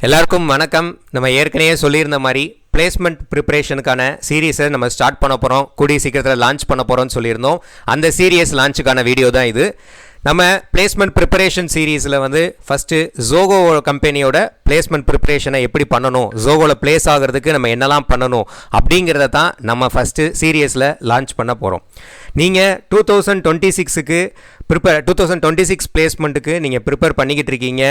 எல்லாருக்கும் வணக்கம். நம்ம ஏற்கனவே சொல்லியிருந்த மாதிரி பிளேஸ்மெண்ட் ப்ரிப்பரேஷனுக்கான சீரீஸை நம்ம ஸ்டார்ட் பண்ண போகிறோம். கூடிய சீக்கிரத்தில் லான்ச் பண்ண போகிறோம்னு சொல்லியிருந்தோம். அந்த சீரியஸ் லான்ச்சுக்கான வீடியோ தான் இது. நம்ம பிளேஸ்மெண்ட் ப்ரிப்பரேஷன் சீரீஸில் ஃபஸ்ட்டு ஜோகோ கம்பெனியோட பிளேஸ்மெண்ட் ப்ரிப்பரேஷனை எப்படி பண்ணணும், ஜோகோவில் பிளேஸ் ஆகிறதுக்கு நம்ம என்னெல்லாம் பண்ணணும் அப்படிங்கிறத தான் நம்ம ஃபஸ்ட்டு சீரியஸில் லான்ச் பண்ண போகிறோம். நீங்கள் 2026க்கு 2026 பிளேஸ்மெண்ட்டுக்கு நீங்கள் ப்ரிப்பேர் பண்ணிக்கிட்டு இருக்கீங்க.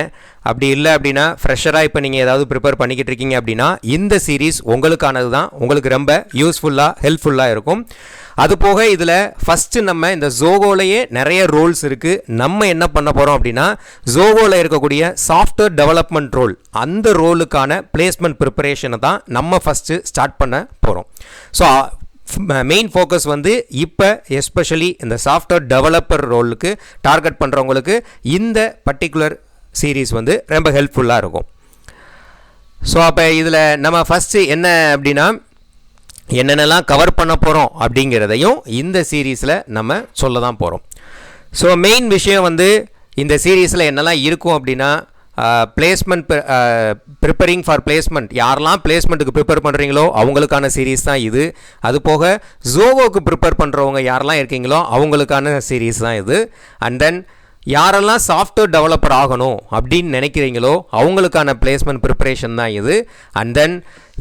அப்படி இல்லை அப்படின்னா ஃப்ரெஷராக இப்போ நீங்கள் ஏதாவது ப்ரிப்பேர் பண்ணிக்கிட்டு இருக்கீங்க அப்படின்னா இந்த சீரீஸ் உங்களுக்கானது தான். உங்களுக்கு ரொம்ப யூஸ்ஃபுல்லாக ஹெல்ப்ஃபுல்லாக இருக்கும். அதுபோக இதில் ஃபஸ்ட்டு நம்ம இந்த ஜோகோலையே நிறைய ரோல்ஸ் இருக்குது. நம்ம என்ன பண்ண போகிறோம் அப்படின்னா ஜோகோவில் இருக்கக்கூடிய சாஃப்ட்வேர் டெவலப்மெண்ட் ரோல், அந்த ரோலுக்கான பிளேஸ்மெண்ட் ப்ரிப்பரேஷனை தான் நம்ம ஃபஸ்ட்டு ஸ்டார்ட் பண்ண போகிறோம். ஸோ மெயின் ஃபோக்கஸ் இப்போ எஸ்பெஷலி இந்த சாஃப்ட்வேர் டெவலப்பர் ரோலுக்கு டார்கெட் பண்ணுறவங்களுக்கு இந்த பர்டிகுலர் சீரீஸ் ரொம்ப ஹெல்ப்ஃபுல்லாக இருக்கும். ஸோ அப்போ இதில் நம்ம ஃபஸ்ட்டு என்ன அப்படின்னா என்னென்னலாம் கவர் பண்ண போகிறோம் அப்படிங்கிறதையும் இந்த சீரீஸில் நம்ம சொல்ல தான் போகிறோம். ஸோ மெயின் விஷயம் இந்த சீரீஸில் என்னெல்லாம் இருக்கும் அப்படின்னா பிளேஸ்மெண்ட் ப்ரிப்பரிங் ஃபார் பிளேஸ்மெண்ட், யாரெல்லாம் பிளேஸ்மெண்ட்டுக்கு ப்ரிப்பேர் பண்ணுறீங்களோ அவங்களுக்கான சீரீஸ் தான் இது. அது போக ஜோகோவுக்கு ப்ரிப்பேர் பண்ணுறவங்க யாரெல்லாம் இருக்கீங்களோ அவங்களுக்கான சீரீஸ் தான் இது. அண்ட் தென் யாரெல்லாம் சாஃப்ட்வேர் டெவலப்பர் ஆகணும் அப்படின்னு நினைக்கிறீங்களோ அவங்களுக்கான பிளேஸ்மெண்ட் ப்ரிப்பரேஷன் தான் இது. அண்ட் தென்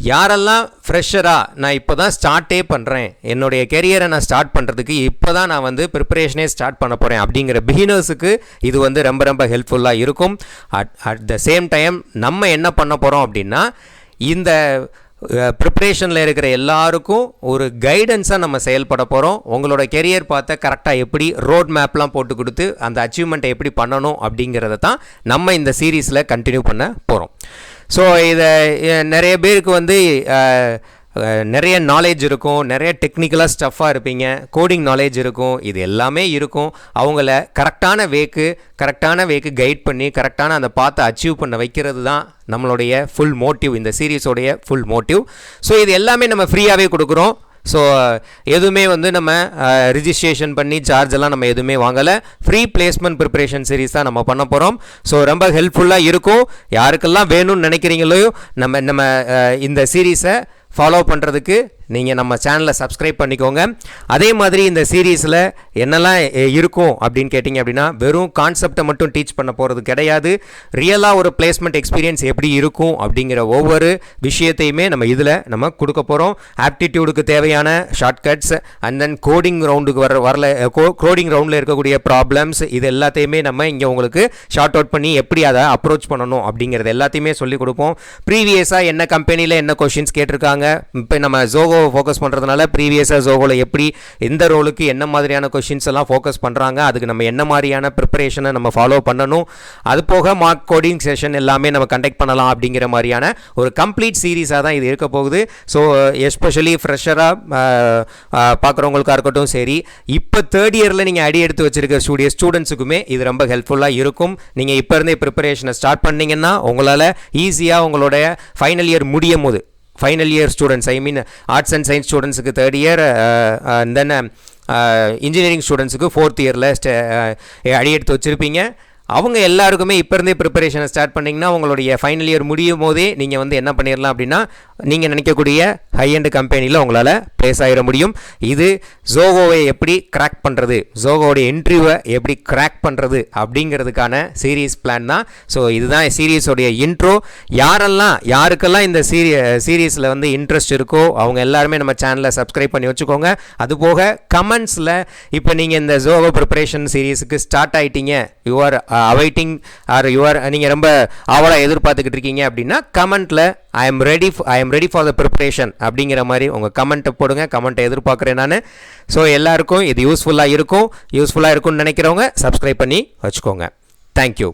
யாரெல்லாம் ஃப்ரெஷராக நான் இப்போ தான் ஸ்டார்ட்டே பண்ணுறேன், என்னுடைய கெரியரை நான் ஸ்டார்ட் பண்ணுறதுக்கு இப்போ தான் நான் ப்ரிப்பரேஷனே ஸ்டார்ட் பண்ண போகிறேன் அப்படிங்கிற பிகினர்ஸுக்கு இது ரொம்ப ரொம்ப ஹெல்ப்ஃபுல்லாக இருக்கும். அட் த சேம் டைம் நம்ம என்ன பண்ண போகிறோம் அப்படின்னா இந்த ப்ரிப்ரேஷனில் இருக்கிற எல்லாருக்கும் ஒரு கைடன்ஸாக நம்ம செயல்பட போகிறோம். உங்களோட கெரியர் பார்த்த கரெக்டாக எப்படி ரோட் மேப்லாம் போட்டு கொடுத்து அந்த அச்சீவ்மெண்ட்டை எப்படி பண்ணணும் அப்படிங்கிறத தான் நம்ம இந்த சீரீஸில் கண்டினியூ பண்ண போகிறோம். ஸோ இதை நிறைய பேருக்கு நிறைய நாலேஜ் இருக்கும், நிறைய டெக்னிக்கலாக ஸ்டஃப்பாக இருப்பீங்க, கோடிங் நாலேஜ் இருக்கும், இது எல்லாமே இருக்கும். அவங்கள கரெக்டான வேக்கு கைட் பண்ணி கரெக்டான அந்த பார்த்து அச்சீவ் பண்ண வைக்கிறது தான் நம்மளுடைய ஃபுல் மோட்டிவ், இந்த சீரீஸோடைய ஃபுல் மோட்டிவ். ஸோ இது எல்லாமே நம்ம ஃப்ரீயாகவே கொடுக்குறோம். ஸோ எதுவுமே நம்ம ரிஜிஸ்ட்ரேஷன் பண்ணி சார்ஜெல்லாம் நம்ம எதுவுமே வாங்கலை. ஃப்ரீ பிளேஸ்மெண்ட் ப்ரிப்பரேஷன் சீரீஸ் தான் நம்ம பண்ண போகிறோம். ஸோ ரொம்ப ஹெல்ப்ஃபுல்லாக இருக்கும். யாருக்கெல்லாம் வேணும்னு நினைக்கிறீங்களோ நம்ம இந்த சீரீஸை ஃபாலோ பண்ணுறதுக்கு நீங்கள் நம்ம சேனலை சப்ஸ்கிரைப் பண்ணிக்கோங்க. அதே மாதிரி இந்த சீரீஸில் என்னெல்லாம் இருக்கும் அப்படின்னு கேட்டிங்க அப்படின்னா வெறும் கான்செப்டை மட்டும் டீச் பண்ண போகிறது கிடையாது. ரியலாக ஒரு பிளேஸ்மெண்ட் எக்ஸ்பீரியன்ஸ் எப்படி இருக்கும் அப்படிங்கிற ஒவ்வொரு விஷயத்தையுமே நம்ம கொடுக்க போகிறோம். ஆப்டிடியூடுக்கு தேவையான ஷார்ட்கட்ஸ் அண்ட் தென் கோடிங் ரவுண்டுக்கு கோடிங் ரவுண்டில் இருக்கக்கூடிய ப்ராப்ளம்ஸ், இது எல்லாத்தையுமே நம்ம இங்கே உங்களுக்கு ஷார்ட் அவுட் பண்ணி எப்படி அதை அப்ரோச் பண்ணணும் அப்படிங்கிறது எல்லாத்தையுமே சொல்லிக் கொடுப்போம். ப்ரீவியஸாக என்ன கம்பெனியில் என்ன கொஷின்ஸ் கேட்டிருக்காங்க, இப்போ நம்ம ஜோகோ ஃபோக்கஸ் பண்ணுறதுனால ப்ரீவியஸாக ஜோகோவில் எப்படி எந்த ரோலுக்கு என்ன மாதிரியான கொஷின்ஸ் எல்லாம் ஃபோக்கஸ் பண்ணுறாங்க, அதுக்கு நம்ம என்ன மாதிரியான ப்ரிப்பரேஷனை நம்ம ஃபாலோ பண்ணணும், அது போக மார்க் கோடிங் செஷன் எல்லாமே நம்ம கண்டக்ட் பண்ணலாம் அப்படிங்கிற மாதிரியான ஒரு கம்ப்ளீட் சீரீஸாக தான் இது இருக்க போகுது. ஸோ எஸ்பெஷலி ஃப்ரெஷராக பார்க்குறவங்களுக்காக இருக்கட்டும் சரி, இப்போ தேர்ட் இயரில் நீங்கள் அடி எடுத்து வச்சிருக்க ஸ்டூடெண்ட்ஸுக்குமே இது ரொம்ப ஹெல்ப்ஃபுல்லாக இருக்கும். நீங்கள் இப்போ இருந்தே ப்ரிப்பரேஷனை ஸ்டார்ட் பண்ணிங்கன்னா உங்களால் ஈஸியாக உங்களுடைய ஃபைனல் இயர் முடியும் போது, final year students arts and science ஸ்டூடெண்ட்ஸுக்கு தேர்ட் இயர், தென் இன்ஜினியரிங் ஸ்டூடெண்ட்ஸுக்கு ஃபோர்த் இயரில் அடி எடுத்து வச்சுருப்பீங்க. அவங்க எல்லாருக்குமே இப்போ இருந்தே ப்ரிப்பரேஷனை ஸ்டார்ட் பண்ணிங்கன்னா உங்களுடைய ஃபைனல் இயர் முடியும் போதே நீங்கள் என்ன பண்ணிடலாம் அப்படின்னா நீங்கள் நினைக்கக்கூடிய ஹை எண்ட் கம்பெனியில் உங்களால் ப்ளேஸ் ஆகிட முடியும். இது ஜோகோவை எப்படி கிராக் பண்ணுறது, ஜோகோடைய இன்டர்வியூவை எப்படி கிராக் பண்ணுறது அப்படிங்கிறதுக்கான சீரீஸ் பிளான் தான். ஸோ இதுதான் சீரீஸோடைய இன்ட்ரோ. யாருக்கெல்லாம் இந்த சீரீஸில் இன்ட்ரெஸ்ட் இருக்கோ அவங்க எல்லாருமே நம்ம சேனலை சப்ஸ்கிரைப் பண்ணி வச்சுக்கோங்க. அதுபோக கமெண்ட்ஸில் இப்போ நீங்கள் இந்த ஜோகோ ப்ரிப்பரேஷன் சீரீஸுக்கு ஸ்டார்ட் ஆகிட்டீங்க, யூஆர் அவைட்டிங் ஆர் நீங்கள் ரொம்ப ஆவலாக எதிர்பார்த்துக்கிட்டு இருக்கீங்க அப்படின்னா கமெண்ட்டில் I am ready for the preparation அப்படிங்கிற மாதிரி உங்கள் கமெண்ட்டை போடுங்க. கமெண்ட்டை எதிர்பார்க்குறேன் நான். ஸோ எல்லாருக்கும் இது யூஸ்ஃபுல்லாக இருக்கும்னு நினைக்கிறவங்க சப்ஸ்கிரைப் பண்ணி வச்சுக்கோங்க. தேங்க்யூ.